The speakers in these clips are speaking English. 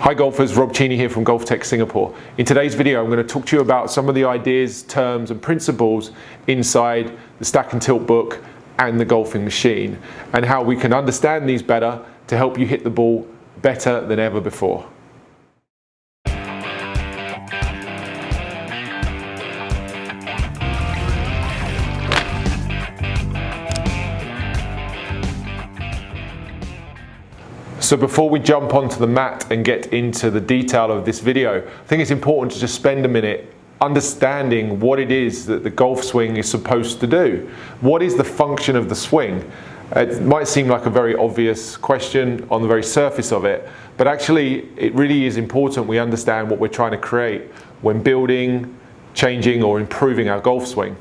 Hi golfers, Rob Cheney here from Golf Tech Singapore. In today's video I'm going to talk to you about some of the ideas, terms and principles inside the Stack and Tilt book and the golfing machine, and how we can understand these better to help you hit the ball better than ever before. So before we jump onto the mat and get into the detail of this video, I think it's important to just spend a minute understanding what it is that the golf swing is supposed to do. What is the function of the swing? It might seem like a very obvious question on the very surface of it, but actually it really is important we understand what we're trying to create when building, changing or improving our golf swing.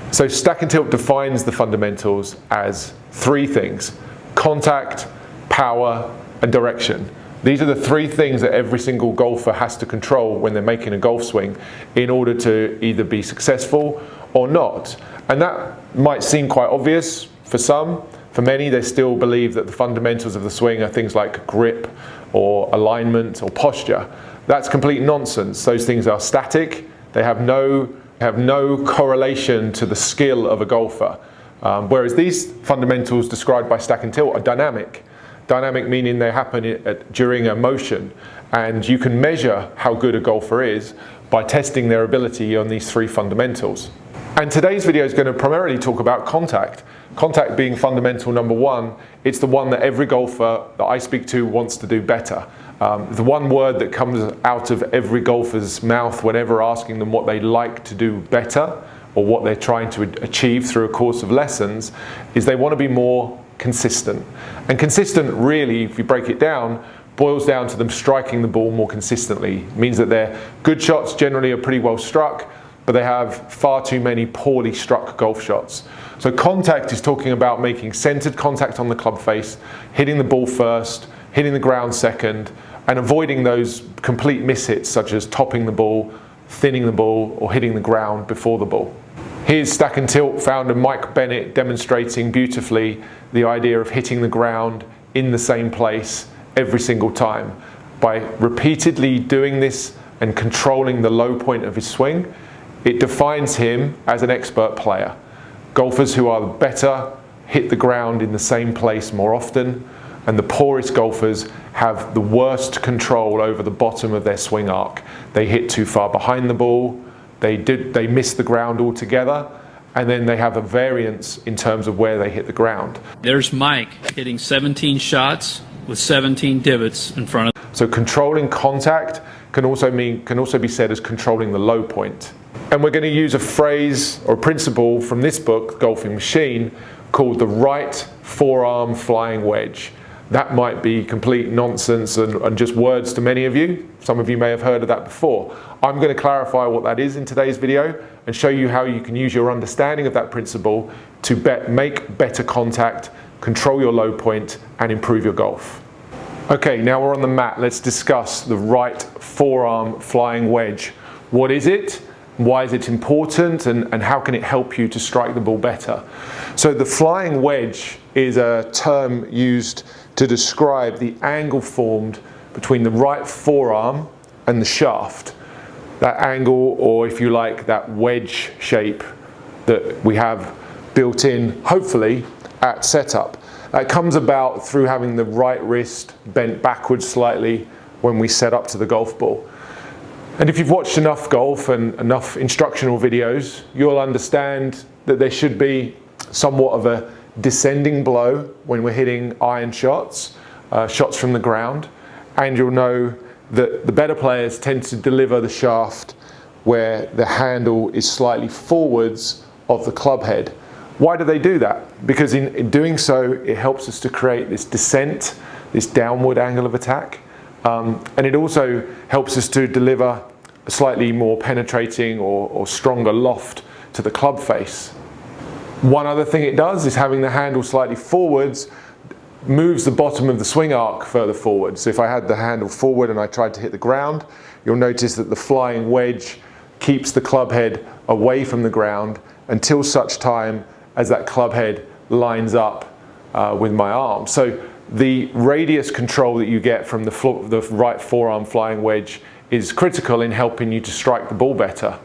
So Stack and Tilt defines the fundamentals as three things: contact, power, and direction. These are the three things that every single golfer has to control when they're making a golf swing in order to either be successful or not. And that might seem quite obvious for some. For many, they still believe that the fundamentals of the swing are things like grip or alignment or posture. That's complete nonsense. Those things are static. They have no correlation to the skill of a golfer. Whereas these fundamentals described by Stack and Tilt are dynamic. Dynamic meaning they happen during a motion, and you can measure how good a golfer is by testing their ability on these three fundamentals. And today's video is going to primarily talk about contact. Contact being fundamental number one. It's the one that every golfer that I speak to wants to do better. The one word that comes out of every golfer's mouth whenever asking them what they'd like to do better or what they're trying to achieve through a course of lessons is they want to be more consistent. And consistent really, if you break it down, boils down to them striking the ball more consistently. It means that their good shots generally are pretty well struck, but they have far too many poorly struck golf shots. So contact is talking about making centered contact on the club face, hitting the ball first, hitting the ground second, and avoiding those complete mishits such as topping the ball, thinning the ball, or hitting the ground before the ball. Here's Stack and Tilt founder Mike Bennett demonstrating beautifully the idea of hitting the ground in the same place every single time. By repeatedly doing this and controlling the low point of his swing, it defines him as an expert player. Golfers who are better hit the ground in the same place more often, and the poorest golfers have the worst control over the bottom of their swing arc. They hit too far behind the ball, they miss the ground altogether, and then they have a variance in terms of where they hit the ground. There's Mike hitting 17 shots with 17 divots in front of. So controlling contact can also be said as controlling the low point. And we're going to use a phrase or a principle from this book, Golfing Machine, called the right forearm flying wedge. That might be complete nonsense and just words to many of you. Some of you may have heard of that before. I'm going to clarify what that is in today's video and show you how you can use your understanding of that principle to make better contact, control your low point, and improve your golf. Okay, now we're on the mat. Let's discuss the right forearm flying wedge. What is it? Why is it important, and how can it help you to strike the ball better? So the flying wedge is a term used to describe the angle formed between the right forearm and the shaft. That angle, or if you like, that wedge shape that we have built in, hopefully, at setup. That comes about through having the right wrist bent backwards slightly when we set up to the golf ball. And if you've watched enough golf and enough instructional videos, you'll understand that there should be somewhat of a descending blow when we're hitting iron shots, shots from the ground, and you'll know that the better players tend to deliver the shaft where the handle is slightly forwards of the club head. Why do they do that? Because in doing so, it helps us to create this descent, this downward angle of attack, and it also helps us to deliver a slightly more penetrating or stronger loft to the club face. One other thing it does is having the handle slightly forwards moves the bottom of the swing arc further forward. So if I had the handle forward and I tried to hit the ground, you'll notice that the flying wedge keeps the club head away from the ground until such time as that club head lines up with my arm. So the radius control that you get from the right forearm flying wedge is critical in helping you to strike the ball better.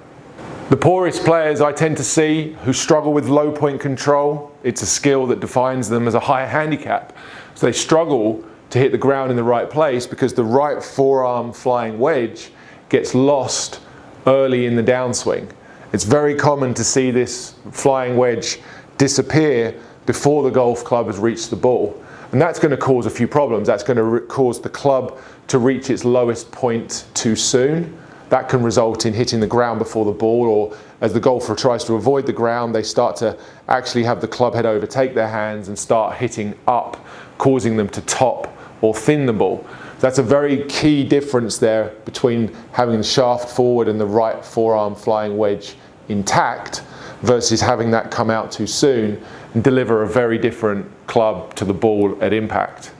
The poorest players I tend to see who struggle with low point control, it's a skill that defines them as a higher handicap. So they struggle to hit the ground in the right place because the right forearm flying wedge gets lost early in the downswing. It's very common to see this flying wedge disappear before the golf club has reached the ball. And that's going to cause a few problems. That's going to cause the club to reach its lowest point too soon. That can result in hitting the ground before the ball, or as the golfer tries to avoid the ground, they start to actually have the club head overtake their hands and start hitting up, causing them to top or thin the ball. That's a very key difference there between having the shaft forward and the right forearm flying wedge intact versus having that come out too soon and deliver a very different club to the ball at impact.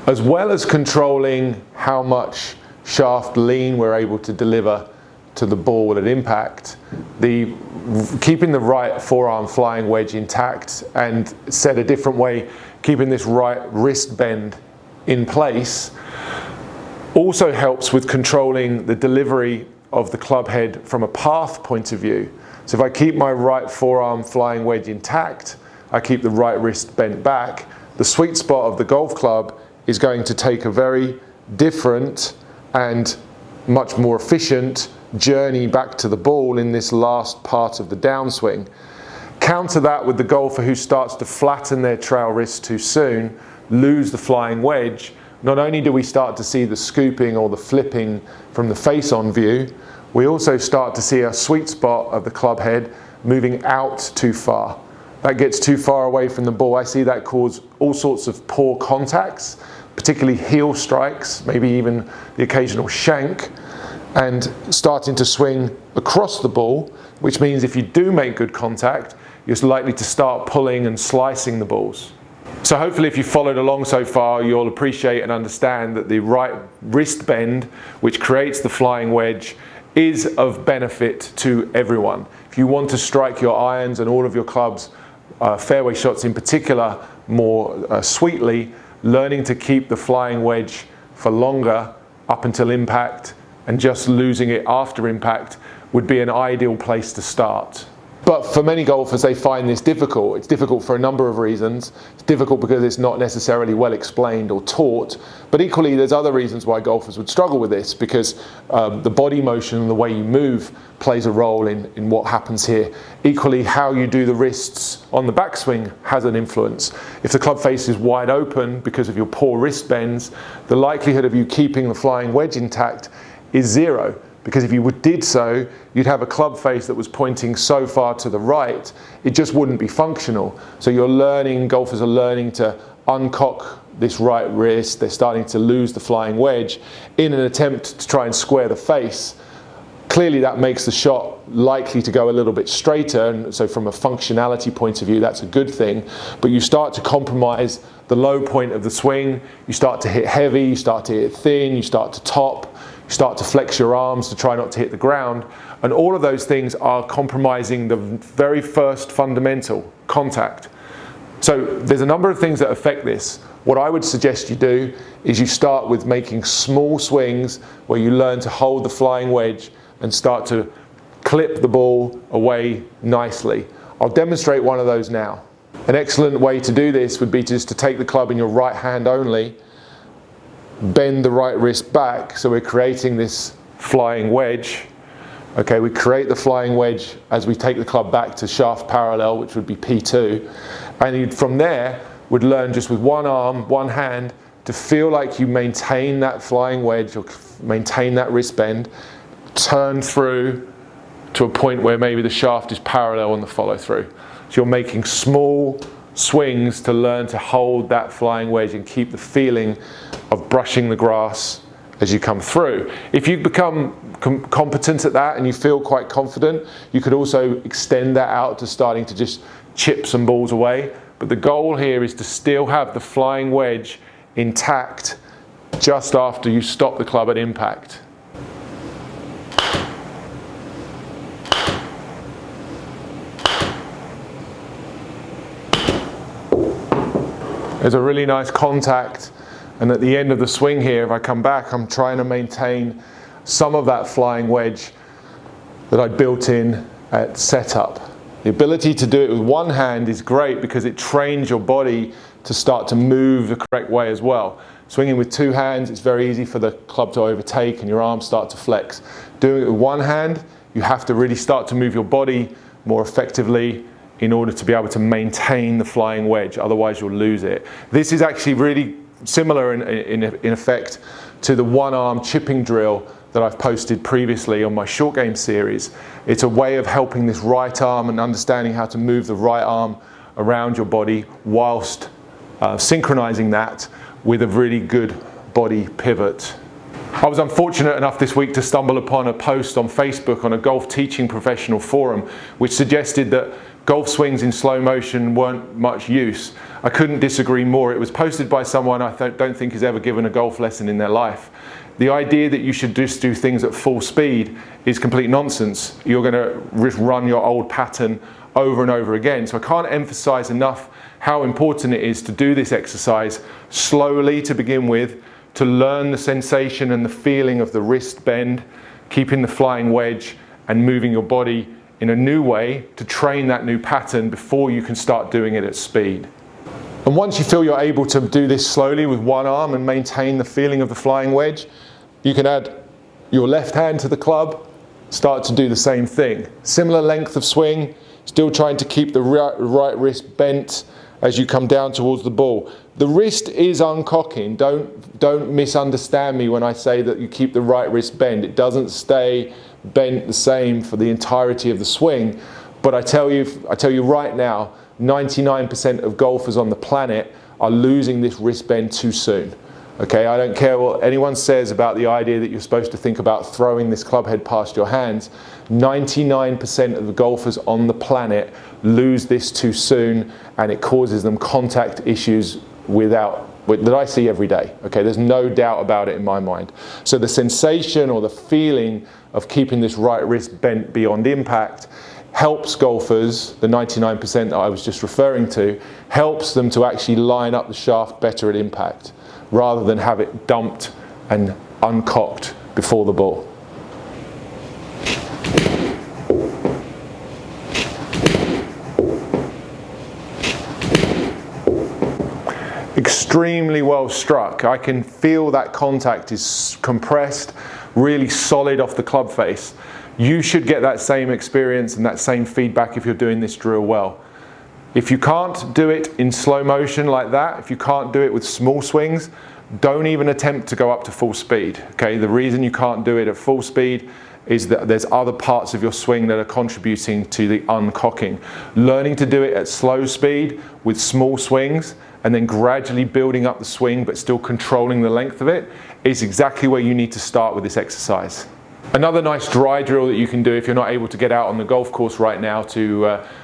As well as controlling how much shaft lean we're able to deliver to the ball at impact, keeping the right forearm flying wedge intact, and said a different way, keeping this right wrist bend in place also helps with controlling the delivery of the club head from a path point of view. So if I keep my right forearm flying wedge intact, I keep the right wrist bent back, the sweet spot of the golf club is going to take a very different and much more efficient journey back to the ball in this last part of the downswing. Counter that with the golfer who starts to flatten their trail wrist too soon, lose the flying wedge. Not only do we start to see the scooping or the flipping from the face-on view, we also start to see a sweet spot of the club head moving out too far. That gets too far away from the ball. I see that cause all sorts of poor contacts, particularly heel strikes, maybe even the occasional shank, and starting to swing across the ball, which means if you do make good contact, you're likely to start pulling and slicing the balls. So hopefully if you followed along so far, you'll appreciate and understand that the right wrist bend, which creates the flying wedge, is of benefit to everyone. If you want to strike your irons and all of your clubs, fairway shots in particular, more sweetly, learning to keep the flying wedge for longer up until impact and just losing it after impact would be an ideal place to start. But for many golfers, they find this difficult. It's difficult for a number of reasons. It's difficult because it's not necessarily well explained or taught, but equally there's other reasons why golfers would struggle with this, because the body motion and the way you move plays a role in what happens here. Equally, how you do the wrists on the backswing has an influence. If the club face is wide open because of your poor wrist bends, the likelihood of you keeping the flying wedge intact is zero. Because if you did so, you'd have a club face that was pointing so far to the right, it just wouldn't be functional. So golfers are learning to uncock this right wrist, they're starting to lose the flying wedge in an attempt to try and square the face. Clearly that makes the shot likely to go a little bit straighter, and so from a functionality point of view, that's a good thing. But you start to compromise the low point of the swing, you start to hit heavy, you start to hit thin, you start to top, you start to flex your arms to try not to hit the ground, and all of those things are compromising the very first fundamental, contact. So there's a number of things that affect this. What I would suggest you do is you start with making small swings where you learn to hold the flying wedge and start to clip the ball away nicely. I'll demonstrate one of those now. An excellent way to do this would be just to take the club in your right hand only, bend the right wrist back, so we're creating this flying wedge. Okay, we create the flying wedge as we take the club back to shaft parallel, which would be P2, and from there would learn just with one arm, one hand, to feel like you maintain that flying wedge or maintain that wrist bend, turn through to a point where maybe the shaft is parallel on the follow through. So you're making small swings to learn to hold that flying wedge and keep the feeling of brushing the grass as you come through. If you become competent at that and you feel quite confident, you could also extend that out to starting to just chip some balls away. But the goal here is to still have the flying wedge intact just after you stop the club at impact. There's a really nice contact, and at the end of the swing here, if I come back, I'm trying to maintain some of that flying wedge that I built in at setup. The ability to do it with one hand is great because it trains your body to start to move the correct way as well. Swinging with two hands, it's very easy for the club to overtake and your arms start to flex. Doing it with one hand, you have to really start to move your body more effectively in order to be able to maintain the flying wedge, otherwise you'll lose it. This is actually really similar in effect to the one-arm chipping drill that I've posted previously on my short game series. It's a way of helping this right arm and understanding how to move the right arm around your body whilst synchronizing that with a really good body pivot. I was unfortunate enough this week to stumble upon a post on Facebook on a golf teaching professional forum which suggested that golf swings in slow motion weren't much use. I couldn't disagree more. It was posted by someone I don't think has ever given a golf lesson in their life. The idea that you should just do things at full speed is complete nonsense. You're going to run your old pattern over and over again. So I can't emphasize enough how important it is to do this exercise slowly to begin with, to learn the sensation and the feeling of the wrist bend, keeping the flying wedge and moving your body in a new way to train that new pattern before you can start doing it at speed. And once you feel you're able to do this slowly with one arm and maintain the feeling of the flying wedge, you can add your left hand to the club, start to do the same thing. Similar length of swing, still trying to keep the right wrist bent as you come down towards the ball. The wrist is uncocking. Don't misunderstand me when I say that you keep the right wrist bent. It doesn't stay bent the same for the entirety of the swing. But I tell you right now, 99% of golfers on the planet are losing this wrist bend too soon. Okay, I don't care what anyone says about the idea that you're supposed to think about throwing this club head past your hands. 99% of the golfers on the planet lose this too soon, and it causes them contact issues that I see every day. Okay, there's no doubt about it in my mind. So the sensation or the feeling of keeping this right wrist bent beyond impact helps golfers, the 99% that I was just referring to, helps them to actually line up the shaft better at impact, rather than have it dumped and uncocked before the ball. Extremely well struck. I can feel that contact is compressed, really solid off the club face. You should get that same experience and that same feedback if you're doing this drill well. If you can't do it in slow motion like that, if you can't do it with small swings, don't even attempt to go up to full speed. Okay, the reason you can't do it at full speed is that there's other parts of your swing that are contributing to the uncocking. Learning to do it at slow speed with small swings and then gradually building up the swing but still controlling the length of it is exactly where you need to start with this exercise. Another nice dry drill that you can do if you're not able to get out on the golf course right now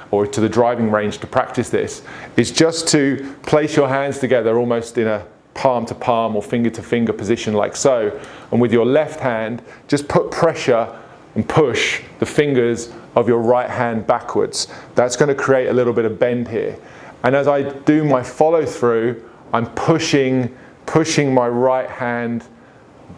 or to the driving range to practice this is just to place your hands together almost in a palm to palm or finger to finger position like so, and with your left hand just put pressure and push the fingers of your right hand backwards. That's going to create a little bit of bend here, and as I do my follow through, I'm pushing my right hand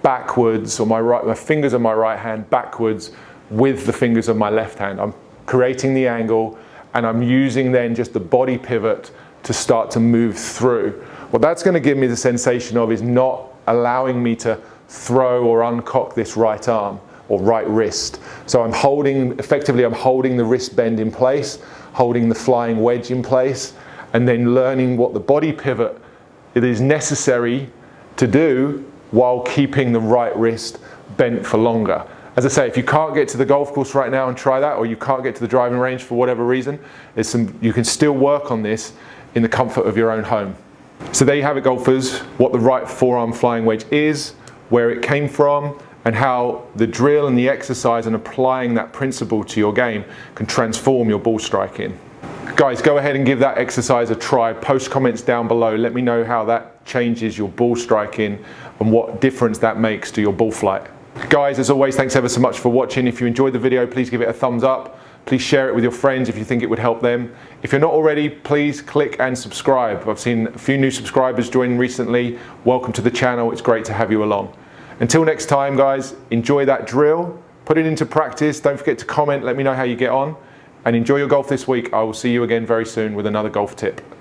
backwards, or my fingers of my right hand backwards with the fingers of my left hand. I'm creating the angle and I'm using then just the body pivot to start to move through. What that's going to give me the sensation of is not allowing me to throw or uncock this right arm or right wrist. So I'm holding the wrist bend in place, holding the flying wedge in place, and then learning what the body pivot it is necessary to do while keeping the right wrist bent for longer. As I say, if you can't get to the golf course right now and try that, or you can't get to the driving range for whatever reason, you can still work on this in the comfort of your own home. So there you have it, golfers, what the right forearm flying wedge is, where it came from, and how the drill and the exercise and applying that principle to your game can transform your ball striking. Guys, go ahead and give that exercise a try. Post comments down below. Let me know how that changes your ball striking and what difference that makes to your ball flight. Guys, as always, thanks ever so much for watching. If you enjoyed the video, please give it a thumbs up. Please share it with your friends if you think it would help them. If you're not already, please click and subscribe. I've seen a few new subscribers join recently. Welcome to the channel. It's great to have you along. Until next time, guys, enjoy that drill. Put it into practice. Don't forget to comment. Let me know how you get on. And enjoy your golf this week. I will see you again very soon with another golf tip.